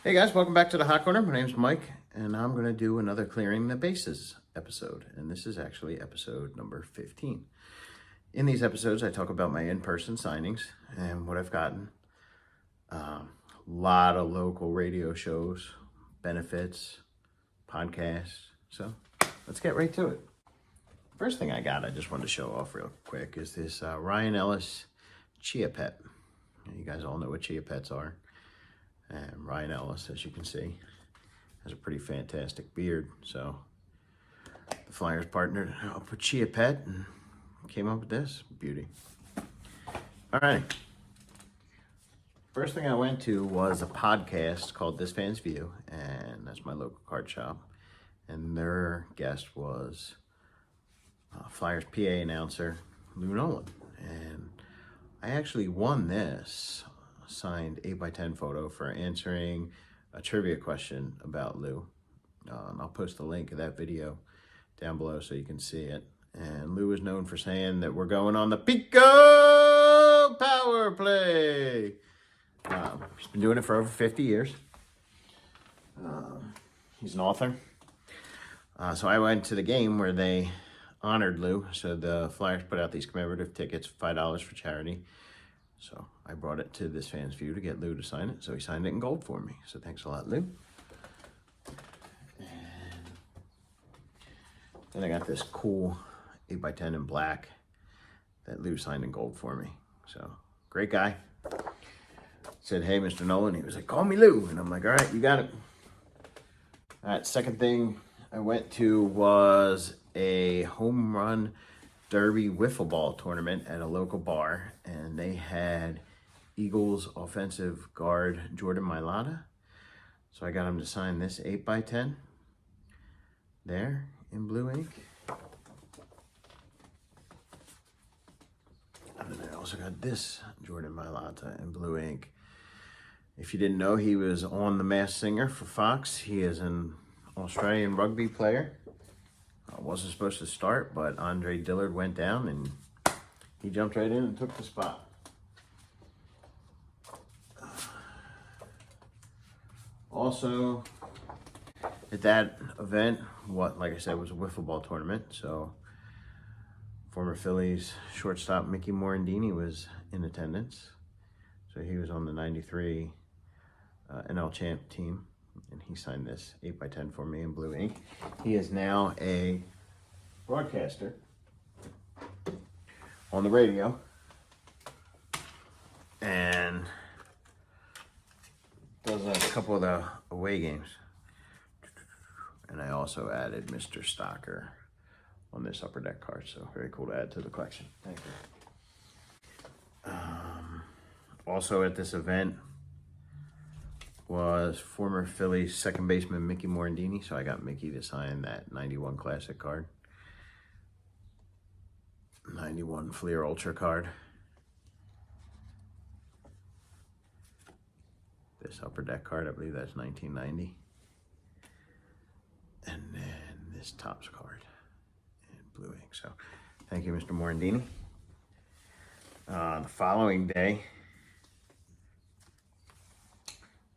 Hey guys, welcome back to the Hot Corner. My name's Mike, and I'm going to do another Clearing the Bases episode. And this is actually episode number 15. In these episodes, I talk about my in-person signings and what I've gotten. A lot of local radio shows, benefits, podcasts. So let's get right to it. First thing I got, I just wanted to show off real quick, is this Ryan Ellis Chia Pet. You guys all know what Chia Pets are. And Ryan Ellis, as you can see, has a pretty fantastic beard. So the Flyers partnered up with Chia Pet and came up with this beauty. All right. First thing I went to was a podcast called This Fan's View, and that's my local card shop. And their guest was Flyers PA announcer Lou Nolan. And I actually won this signed 8x10 photo for answering a trivia question about Lou. And I'll post the link of that video down below so you can see it. And Lou is known for saying that we're going on the Pico power play. He's been doing it for over 50 years. He's an author. So I went to the game where they honored Lou. So the Flyers put out these commemorative tickets, $5 for charity. So I brought it to This Fan's View to get Lou to sign it. So he signed it in gold for me. So thanks a lot, Lou. And then I got this cool 8x10 in black that Lou signed in gold for me. So great guy. Said, hey, Mr. Nolan. He was like, call me Lou. And I'm like, all right, you got it. All right, second thing I went to was a home run derby wiffle ball tournament at a local bar, and they had Eagles offensive guard Jordan MAILATA. So I got him to sign this 8x10 there in blue ink. And then I also got this Jordan MAILATA in blue ink. If you didn't know, he was on The Masked Singer for Fox. He is an Australian rugby player. Wasn't supposed to start, but Andre Dillard went down and he jumped right in and took the spot. Also, at that event, like I said, was a wiffle ball tournament. So former Phillies shortstop Mickey Morandini was in attendance. So he was on the 93 NL Champ team. And he signed this 8x10 for me in blue ink. He is now a broadcaster on the radio and does a couple of the away games. And I also added Mr. Stocker on this upper deck card, so very cool to add to the collection. Thank you. Also at this event was former Phillies second baseman Mickey Morandini, so I got Mickey to sign that 91 Classic card. 91 Fleer Ultra card. This upper deck card, I believe that's 1990. And then this Topps card in blue ink. So thank you, Mr. Morandini. The following day,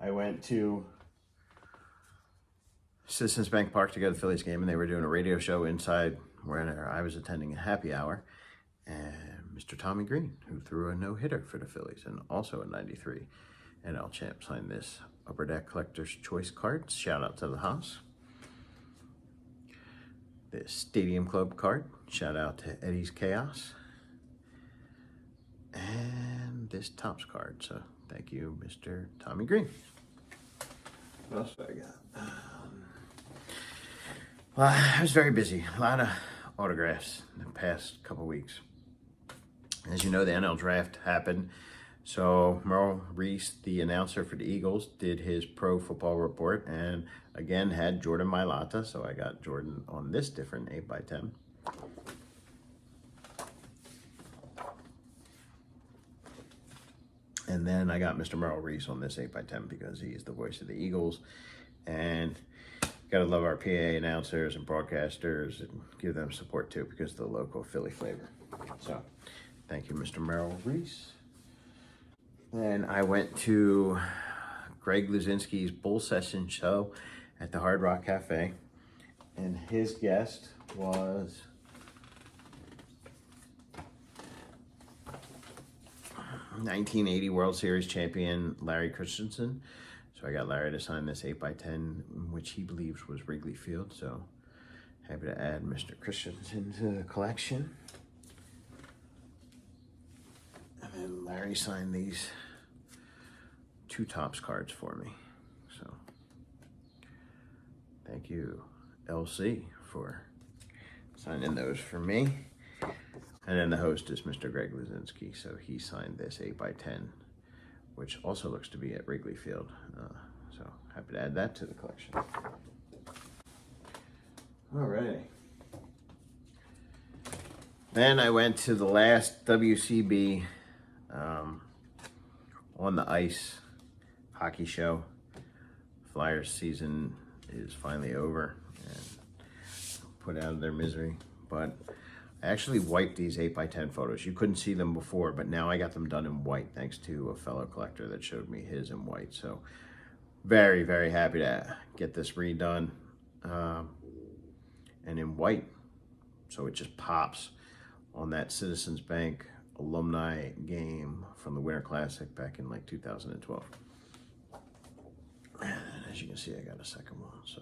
I went to Citizens Bank Park to go to the Phillies game, and they were doing a radio show inside where I was attending a happy hour. And Mr. Tommy Greene, who threw a no-hitter for the Phillies and also a 93 NL Champ, signed this Upper Deck Collector's Choice cards. Shout out to the house. This Stadium Club card. Shout out to Eddie's Chaos. And this Topps card. So thank you, Mr. Tommy Greene. What else do I got? Well, I was very busy. A lot of autographs in the past couple weeks. As you know, the NL draft happened. So MERRILL, REESE, the announcer for the Eagles, did his pro football report and again had Jordan MAILATA. So I got Jordan on this different 8x10. And then I got Mr. MERRILL REESE on this 8x10 because he's the voice of the Eagles. And gotta love our PA announcers and broadcasters and give them support too because of the local Philly flavor. So thank you, Mr. MERRILL REESE. Then I went to Greg LUZINSKI's Bull Session show at the Hard Rock Cafe. And his guest was '80 World Series champion Larry Christensen. So I got Larry to sign this 8x10, which he believes was Wrigley Field. So happy to add Mr. Christensen to the collection. And then Larry signed these 2 Topps cards for me. So thank you, LC, for signing those for me. And then the host is Mr. Greg LUZINSKI, so he signed this 8x10, which also looks to be at Wrigley Field. So happy to add that to the collection. Alrighty. Then I went to the last WCB on the ice hockey show. Flyers season is finally over and put out of their misery, but I actually wiped these 8x10 photos. You couldn't see them before, but now I got them done in white thanks to a fellow collector that showed me his in white. So very, very happy to get this redone and in white. So it just pops on that Citizens Bank alumni game from the Winter Classic back in like 2012. And as you can see, I got a second one. So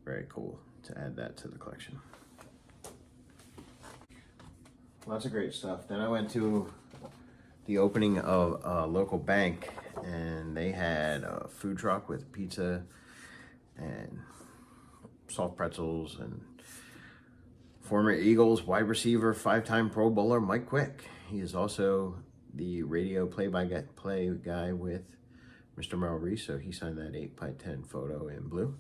very cool to add that to the collection. Lots of great stuff. Then I went to the opening of a local bank, and they had a food truck with pizza and soft pretzels, and former Eagles wide receiver, 5-time Pro Bowler Mike Quick. He is also the radio play-by-play guy with Mr. REESE, so he signed that 8x10 photo in blue.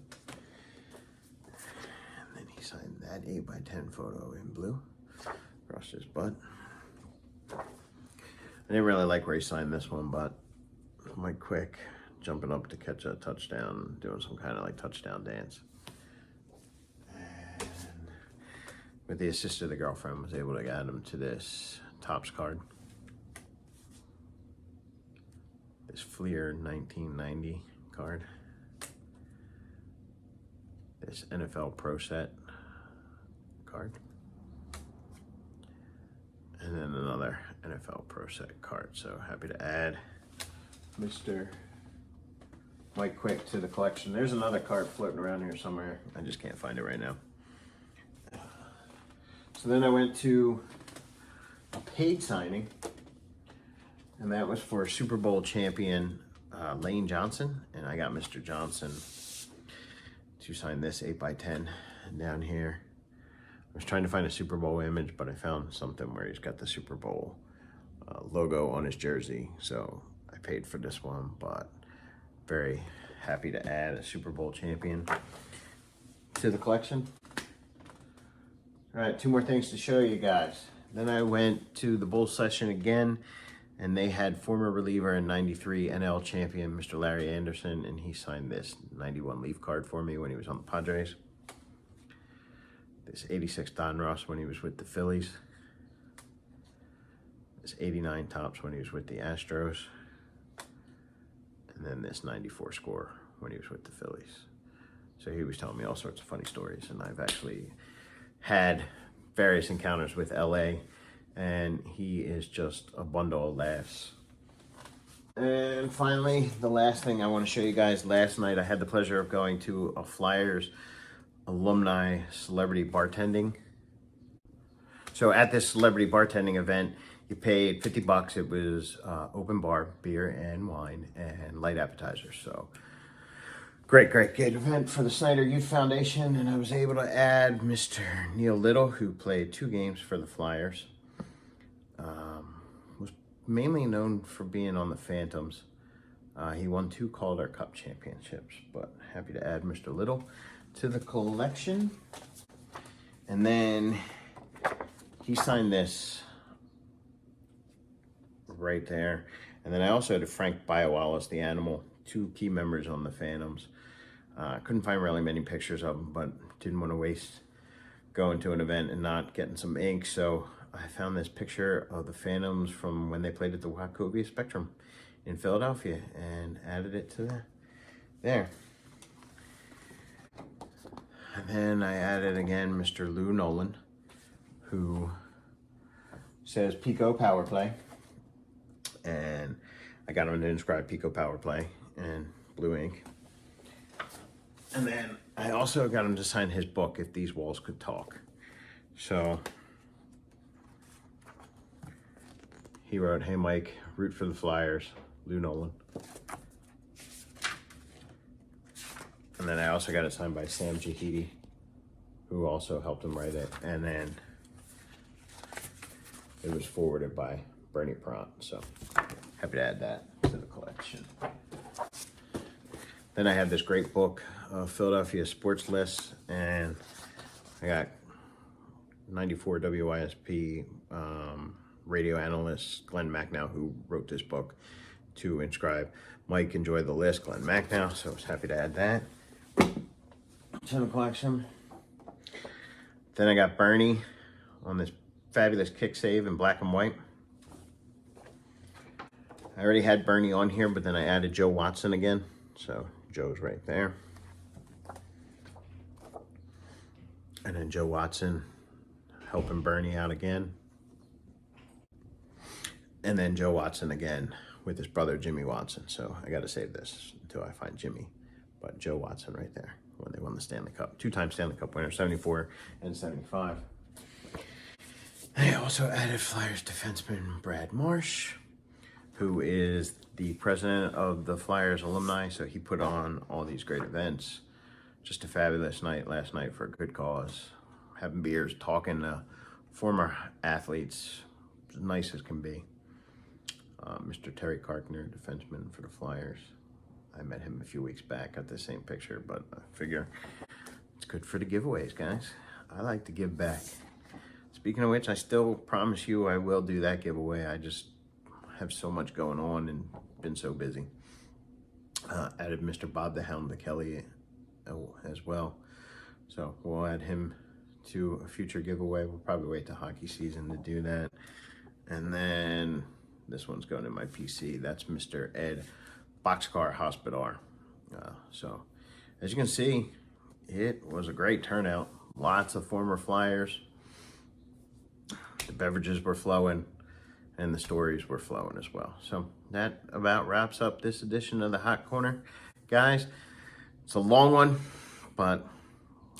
And then he signed that 8x10 photo in blue across his butt. I didn't really like where he signed this one, but Mike Quick jumping up to catch a touchdown, doing some kind of like touchdown dance. And with the assist of the girlfriend, was able to get him to this Topps card. This Fleer 1990 card. This NFL Pro Set card. And then another NFL Pro Set card. So happy to add Mr. Mike Quick to the collection. There's another card floating around here somewhere. I just can't find it right now. So then I went to a paid signing, and that was for Super Bowl champion Lane Johnson. And I got Mr. Johnson to sign this 8x10 down here. I was trying to find a Super Bowl image, but I found something where he's got the Super Bowl logo on his jersey. So I paid for this one, but very happy to add a Super Bowl champion to the collection. All right, 2 more things to show you guys. Then I went to the Bull Session again, and they had former reliever and '93 NL champion, Mr. Larry Anderson, and he signed this '91 Leaf card for me when he was on the Padres. This '86 Don Ross when he was with the Phillies. This '89 Topps when he was with the Astros. And then this '94 score when he was with the Phillies. So he was telling me all sorts of funny stories, and I've actually had various encounters with LA, and he is just a bundle of laughs. And finally, the last thing I want to show you guys. Last night I had the pleasure of going to a Flyers alumni celebrity bartending. So at this celebrity bartending event, you paid $50. It was open bar, beer and wine, and light appetizers. So great event for the Snyder Youth Foundation. And I was able to add Mr. Neil Little, who played 2 games for the Flyers. Was mainly known for being on the Phantoms. He won 2 Calder Cup championships, but happy to add Mr. Little to the collection. And then he signed this right there. And then I also had a Frank Biawalis, the animal, 2 key members on the Phantoms. Couldn't find really many pictures of them, but didn't want to waste going to an event and not getting some ink. So I found this picture of the Phantoms from when they played at the Wachovia Spectrum in Philadelphia and added it to there. And then I added again Mr. Lou Nolan, who says Pico Power Play. And I got him to inscribe Pico Power Play in blue ink. And then I also got him to sign his book, If These Walls Could Talk. So he wrote, "Hey Mike, root for the Flyers, Lou Nolan." And then I also got it signed by Sam Jahidi, who also helped him write it. And then it was forwarded by Bernie Pront. So happy to add that to the collection. Then I have this great book, Philadelphia Sports Lists, and I got 94 WISP radio analyst Glenn Macnow, who wrote this book, to inscribe Mike, enjoy the list, Glenn Macnow. So I was happy to add that to the collection. Then I got Bernie on this fabulous kick save in black and white. I already had Bernie on here, but then I added Joe Watson again. So Joe's right there. And then Joe Watson helping Bernie out again. And then Joe Watson again with his brother Jimmy Watson. So I got to save this until I find Jimmy. But Joe Watson right there when they won the Stanley Cup. Two-time Stanley Cup winner, 74 and 75. I also added Flyers defenseman Brad Marsh, who is the president of the Flyers alumni. So he put on all these great events. Just a fabulous night last night for a good cause. Having beers, talking to former athletes, as nice as can be. Mr. Terry CARKNER, defenseman for the Flyers. I met him a few weeks back, got the same picture, but I figure it's good for the giveaways, guys. I like to give back. Speaking of which, I still promise you I will do that giveaway. I just have so much going on and been so busy. Added Mr. Bob the Hound to Kelly as well. So we'll add him to a future giveaway. We'll probably wait till hockey season to do that. And then this one's going in my PC. That's Mr. Ed Boxcar HOSPODAR. So as you can see, it was a great turnout. Lots of former Flyers. The beverages were flowing and the stories were flowing as well. So that about wraps up this edition of the Hot Corner. Guys, it's a long one, but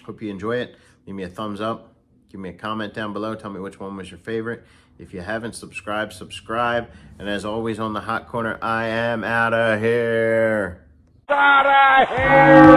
hope you enjoy it. Leave me a thumbs up. Give me a comment down below. Tell me which one was your favorite. If you haven't subscribed, subscribe. And as always on the Hot Corner, I am out of here. Out of here!